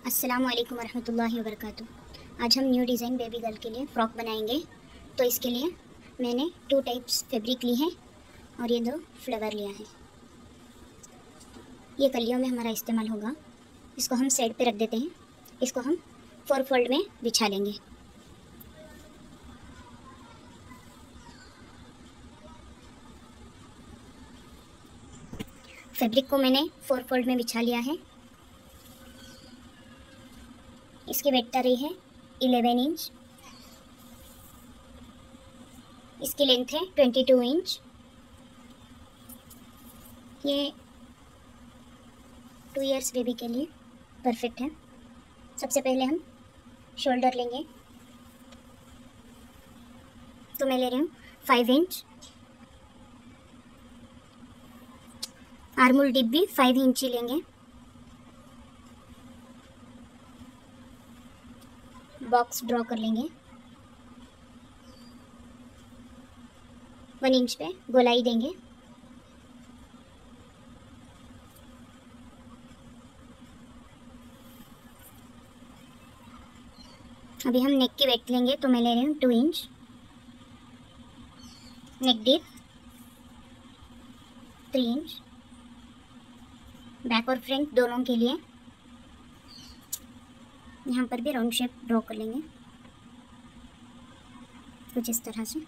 अस्सलाम वालेकुम वरहमतुल्लाहि वबरकातुहू। आज हम न्यू डिज़ाइन बेबी गर्ल के लिए फ़्रॉक बनाएंगे। तो इसके लिए मैंने 2 टाइप्स फैब्रिक ली है और ये 2 फ्लावर लिया है। ये कलियों में हमारा इस्तेमाल होगा। इसको हम साइड पे रख देते हैं। इसको हम 4 फोल्ड में बिछा लेंगे। फैब्रिक को मैंने 4 फोल्ड में बिछा लिया है। इसकी वेट रही है 11 इंच। इसकी लेंथ है 22 इंच। ये 2 इयर्स बेबी के लिए परफेक्ट है। सबसे पहले हम शोल्डर लेंगे। तो मैं ले रही हूँ 5 इंच। आर्मोल डिप भी 5 इंच ही लेंगे। बॉक्स ड्रॉ कर लेंगे। 1 इंच पे गोलाई देंगे। अभी हम नेक की वेट लेंगे। तो मैं ले रही हूँ 2 इंच। नेक डीप 3 इंच। बैक और फ्रंट दोनों के लिए यहाँ पर भी राउंड शेप ड्रॉ कर लेंगे कुछ इस तरह से।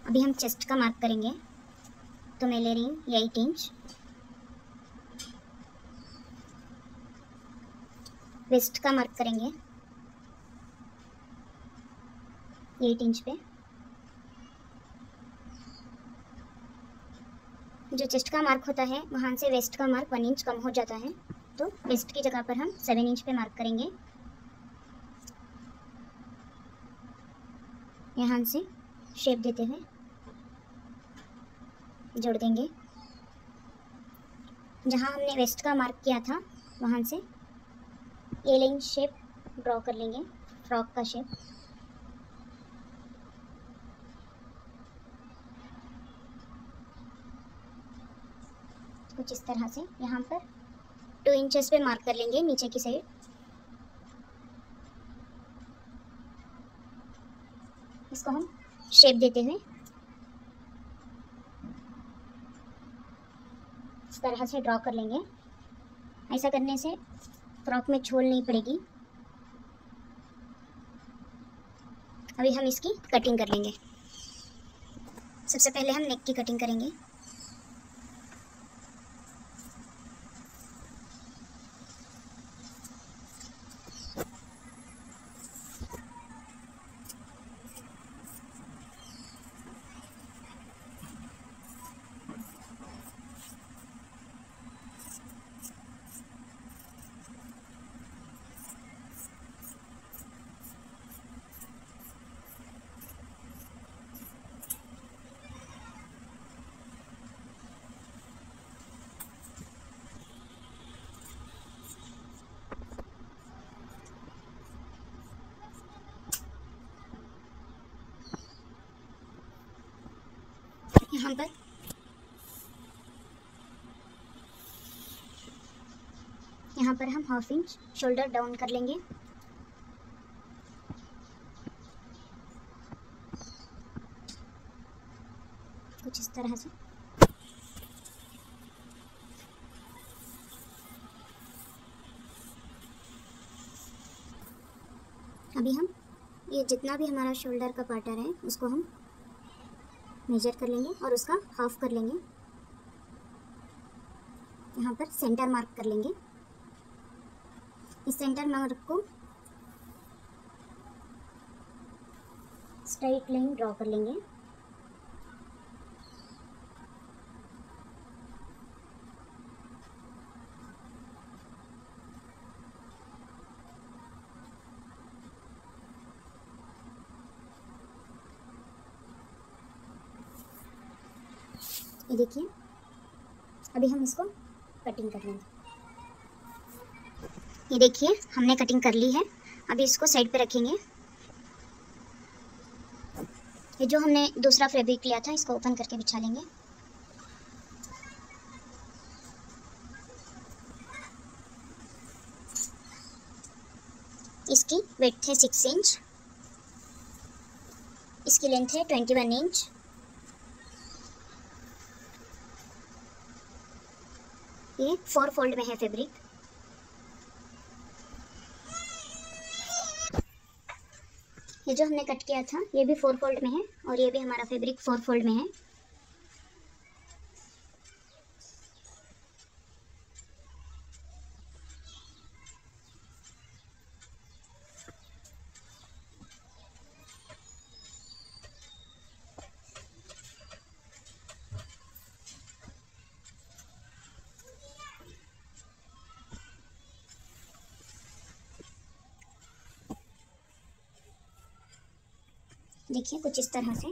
अभी हम चेस्ट का मार्क करेंगे। तो मैं ले रही हूँ 8 इंच। वेस्ट का मार्क करेंगे 8 इंच पे। जो चेस्ट का मार्क होता है वहाँ से वेस्ट का मार्क 1 इंच कम हो जाता है। तो वेस्ट की जगह पर हम 7 इंच पे मार्क करेंगे। यहाँ से शेप देते हुए जोड़ देंगे। जहाँ हमने वेस्ट का मार्क किया था वहाँ से ये लाइन शेप ड्रॉ कर लेंगे, फ्रॉक का शेप। कुछ इस तरह से यहाँ पर 2 इंचेस पे मार्क कर लेंगे नीचे की साइड। इसको हम शेप देते हुए इस तरह से ड्रॉ कर लेंगे। ऐसा करने से फ्रॉक में छोल नहीं पड़ेगी। अभी हम इसकी कटिंग कर लेंगे। सबसे पहले हम नेक की कटिंग करेंगे। यहाँ पर हम 1/2 इंच शोल्डर डाउन कर लेंगे। कुछ इस तरह से। अभी हम ये जितना भी हमारा शोल्डर का पार्टर है उसको हम मेजर कर लेंगे और उसका हाफ कर लेंगे। यहाँ पर सेंटर मार्क कर लेंगे। इस सेंटर मार्क को स्ट्राइट लाइन ड्रॉ कर लेंगे। ये देखिए, अभी हम इसको कटिंग कर लेंगे। ये देखिए हमने कटिंग कर ली है। अभी इसको साइड पे रखेंगे। ये जो हमने दूसरा फैब्रिक लिया था इसको ओपन करके बिछा लेंगे। इसकी विड्थ है 6 इंच, इसकी लेंथ है 21 इंच। ये 4 फोल्ड में है फैब्रिक। ये जो हमने कट किया था ये भी 4 फोल्ड में है और ये भी हमारा फैब्रिक 4 फोल्ड में है। देखिए कुछ इस तरह से।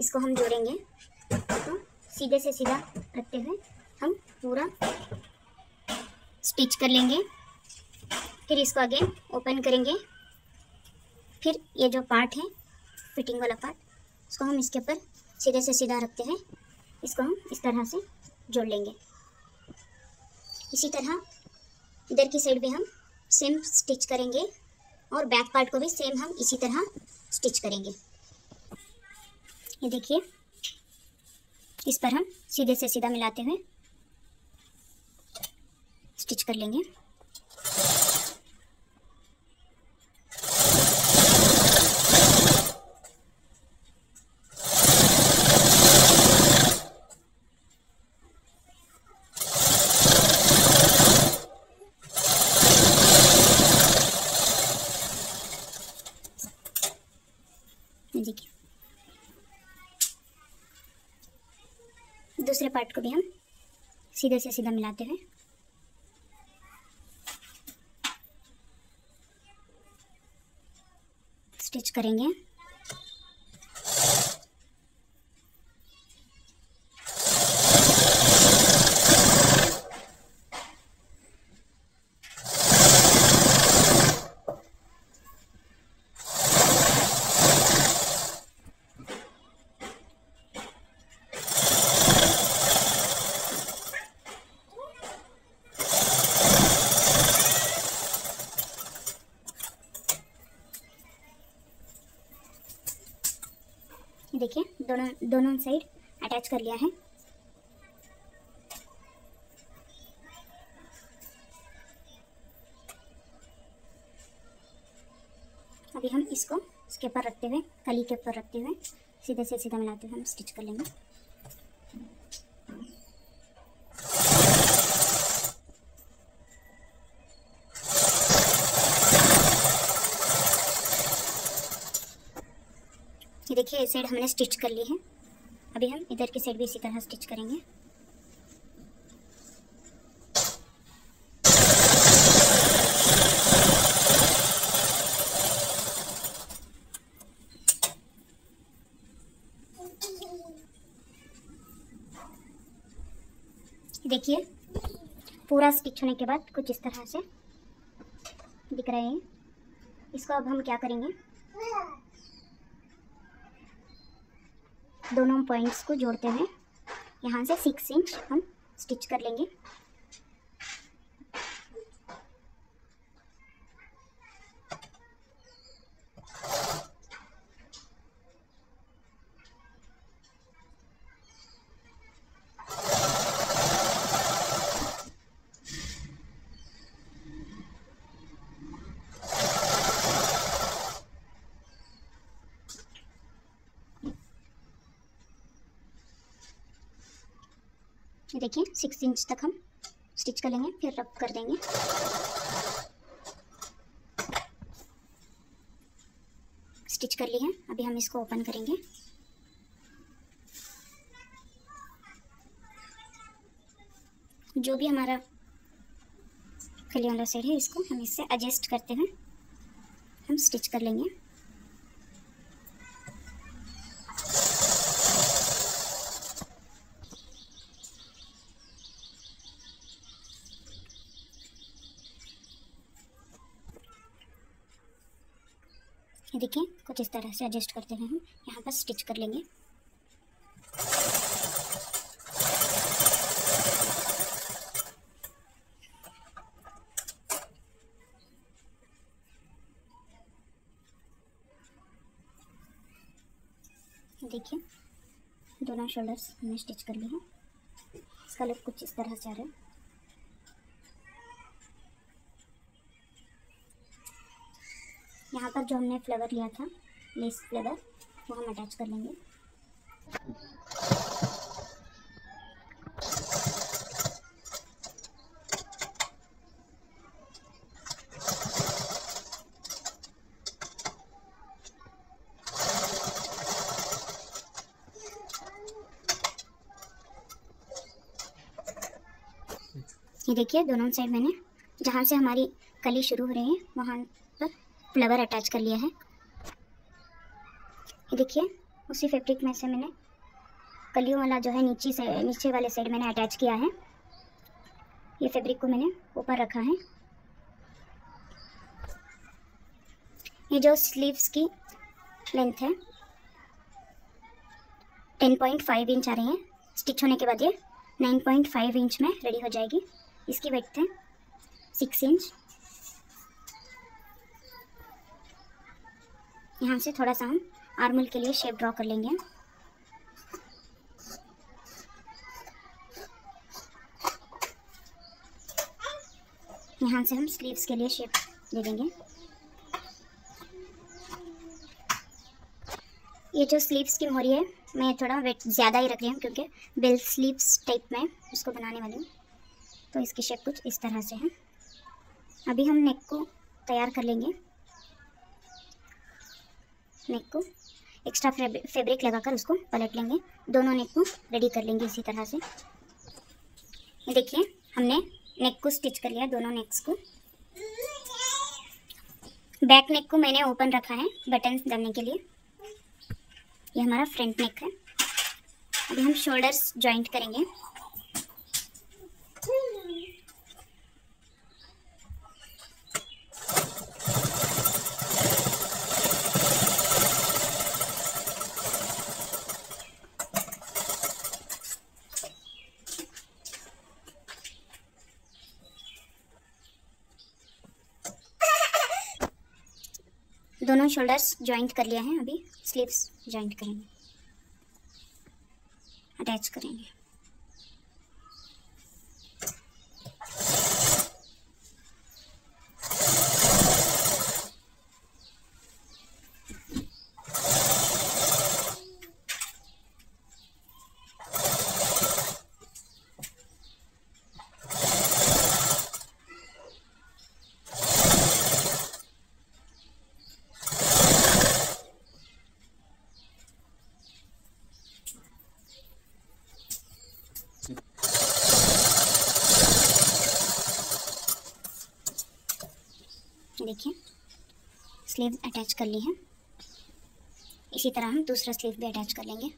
इसको हम जोड़ेंगे तो सीधे से सीधा रखते हुए हम पूरा स्टिच कर लेंगे। फिर इसको अगेन ओपन करेंगे। फिर ये जो पार्ट है फिटिंग वाला पार्ट, इसको हम इसके ऊपर सीधे से सीधा रखते हैं। इसको हम इस तरह से जोड़ लेंगे। इसी तरह इधर की साइड भी हम सेम स्टिच करेंगे और बैक पार्ट को भी सेम हम इसी तरह स्टिच करेंगे। ये देखिए इस पर हम सीधे से सीधा मिलाते हुए स्टिच कर लेंगे। देखिए दूसरे पार्ट को भी हम सीधे से सीधा मिलाते हुए स्टिच करेंगे। देखिए दोनों साइड अटैच कर लिया है। अभी हम इसको इसके ऊपर रखते हुए, कली के ऊपर रखते हुए सीधे से सीधा मिलाते हुए हम स्टिच कर लेंगे। ये देखिए इस साइड हमने स्टिच कर ली है। अभी हम इधर की साइड भी इसी तरह स्टिच करेंगे। देखिए पूरा स्टिच होने के बाद कुछ इस तरह से दिख रहे हैं। इसको अब हम क्या करेंगे, दोनों पॉइंट्स को जोड़ते हुए यहाँ से 6 इंच हम स्टिच कर लेंगे। देखिए 6 इंच तक हम स्टिच कर लेंगे, फिर रब कर देंगे। स्टिच कर ली है। अभी हम इसको ओपन करेंगे। जो भी हमारा खली वाला साइड है इसको हम इससे एडजस्ट करते हुए हम स्टिच कर लेंगे। ये देखिए कुछ इस तरह से एडजस्ट करते हुए हम यहाँ पर स्टिच कर लेंगे। देखिए दोनों शोल्डर्स हमने स्टिच कर लिए हैं। इसका लुक कुछ इस तरह से आ रहा है। यहाँ पर जो हमने फ्लावर लिया था, लेस फ्लावर, वो हम अटैच कर लेंगे। ये देखिए दोनों साइड मैंने जहाँ से हमारी कली शुरू हो रही है वहाँ पर फ्लावर अटैच कर लिया है। ये देखिए उसी फैब्रिक में से मैंने कलियों वाला जो है नीचे वाले साइड मैंने अटैच किया है। ये फैब्रिक को मैंने ऊपर रखा है। ये जो स्लीव्स की लेंथ है 10.5 इंच आ रही है। स्टिच होने के बाद ये 9.5 इंच में रेडी हो जाएगी। इसकी विड्थ है 6 इंच। यहाँ से थोड़ा सा हम आर्मल के लिए शेप ड्रॉ कर लेंगे। यहाँ से हम स्लीव्स के लिए शेप दे देंगे। ये जो स्लीव्स की मोहरी है मैं थोड़ा वेट ज़्यादा ही रख रही हूँ क्योंकि बेल स्लीव्स टाइप में उसको बनाने वाली हूँ। तो इसकी शेप कुछ इस तरह से है। अभी हम नेक को तैयार कर लेंगे। नेक को एक्स्ट्रा फैब्रिक लगाकर उसको पलट लेंगे। दोनों नेक को रेडी कर लेंगे इसी तरह से। ये देखिए हमने नेक को स्टिच कर लिया, दोनों नेक्स को। बैक नेक को मैंने ओपन रखा है बटन्स डालने के लिए। ये हमारा फ्रंट नेक है। अभी हम शोल्डर्स जॉइंट करेंगे। दोनों शोल्डर्स जॉइंट कर लिया है। अभी स्लीव्स जॉइंट करेंगे, अटैच करेंगे। देखिए स्लीव अटैच कर ली है। इसी तरह हम दूसरा स्लीव भी अटैच कर लेंगे।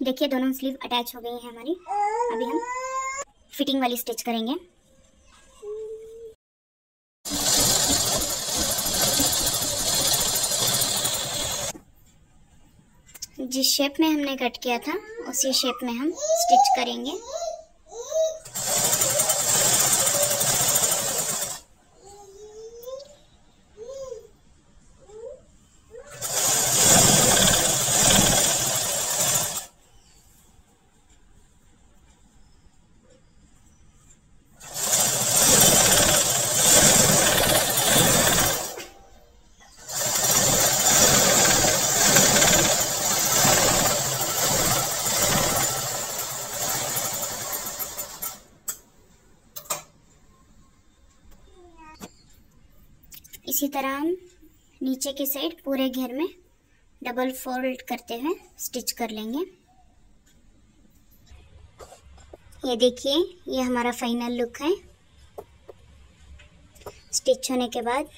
देखिए दोनों स्लीव अटैच हो गई हैं हमारी। अभी हम फिटिंग वाली स्टिच करेंगे। जिस शेप में हमने कट किया था उसी शेप में हम स्टिच करेंगे। इसी तरह हम नीचे के साइड पूरे घेर में डबल फोल्ड करते हुए स्टिच कर लेंगे। ये देखिए ये हमारा फाइनल लुक है। स्टिच होने के बाद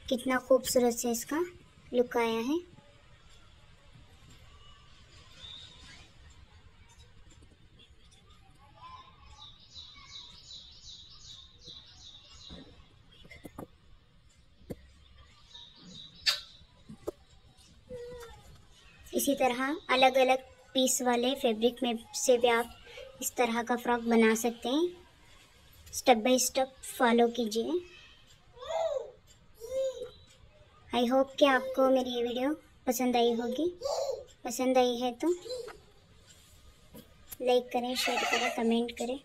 कितना खूबसूरत से इसका लुक आया है। इसी तरह अलग अलग पीस वाले फैब्रिक में से भी आप इस तरह का फ्रॉक बना सकते हैं। स्टेप बाय स्टेप फॉलो कीजिए। आई होप कि आपको मेरी ये वीडियो पसंद आई होगी। पसंद आई है तो लाइक करें, शेयर करें, कमेंट करें।